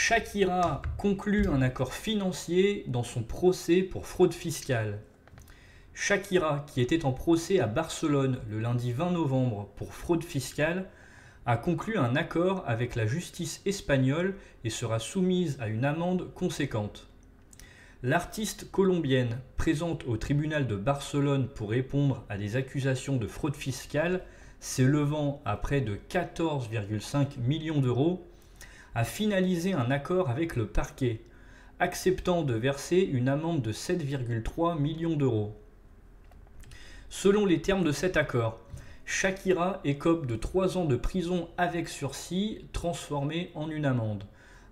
Shakira conclut un accord financier dans son procès pour fraude fiscale. Shakira, qui était en procès à Barcelone le lundi 20 novembre pour fraude fiscale, a conclu un accord avec la justice espagnole et sera soumise à une amende conséquente. L'artiste colombienne, présente au tribunal de Barcelone pour répondre à des accusations de fraude fiscale s'élevant à près de 14,5 millions d'euros, a finalisé un accord avec le parquet, acceptant de verser une amende de 7,3 millions d'euros. Selon les termes de cet accord, Shakira écope de 3 ans de prison avec sursis transformée en une amende,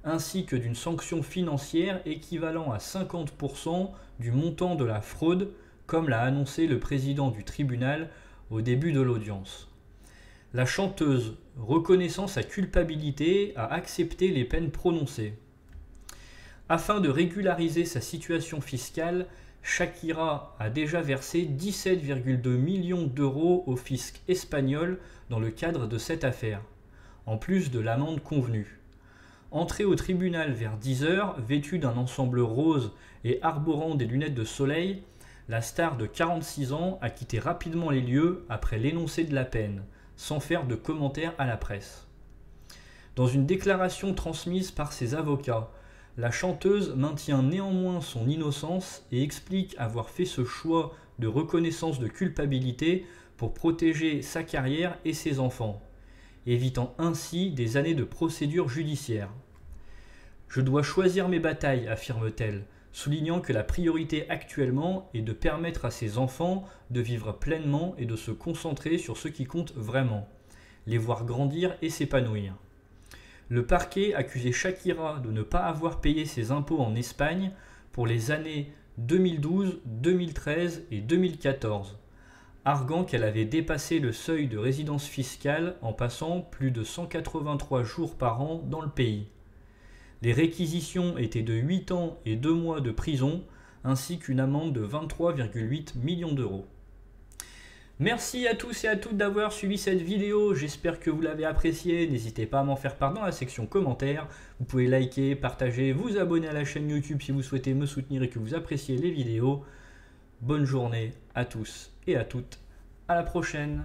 ainsi que d'une sanction financière équivalent à 50% du montant de la fraude, comme l'a annoncé le président du tribunal au début de l'audience. La chanteuse, reconnaissant sa culpabilité, a accepté les peines prononcées. Afin de régulariser sa situation fiscale, Shakira a déjà versé 17,2 millions d'euros au fisc espagnol dans le cadre de cette affaire, en plus de l'amende convenue. Entrée au tribunal vers 10 h, vêtue d'un ensemble rose et arborant des lunettes de soleil, la star de 46 ans a quitté rapidement les lieux après l'énoncé de la peine, sans faire de commentaires à la presse. Dans une déclaration transmise par ses avocats, la chanteuse maintient néanmoins son innocence et explique avoir fait ce choix de reconnaissance de culpabilité pour protéger sa carrière et ses enfants, évitant ainsi des années de procédure judiciaire. « Je dois choisir mes batailles », affirme-t-elle, soulignant que la priorité actuellement est de permettre à ses enfants de vivre pleinement et de se concentrer sur ce qui compte vraiment, les voir grandir et s'épanouir. Le parquet accusait Shakira de ne pas avoir payé ses impôts en Espagne pour les années 2012, 2013 et 2014, arguant qu'elle avait dépassé le seuil de résidence fiscale en passant plus de 183 jours par an dans le pays. Les réquisitions étaient de 8 ans et 2 mois de prison, ainsi qu'une amende de 23,8 millions d'euros. Merci à tous et à toutes d'avoir suivi cette vidéo, j'espère que vous l'avez appréciée, n'hésitez pas à m'en faire part dans la section commentaires, vous pouvez liker, partager, vous abonner à la chaîne YouTube si vous souhaitez me soutenir et que vous appréciez les vidéos. Bonne journée à tous et à toutes, à la prochaine.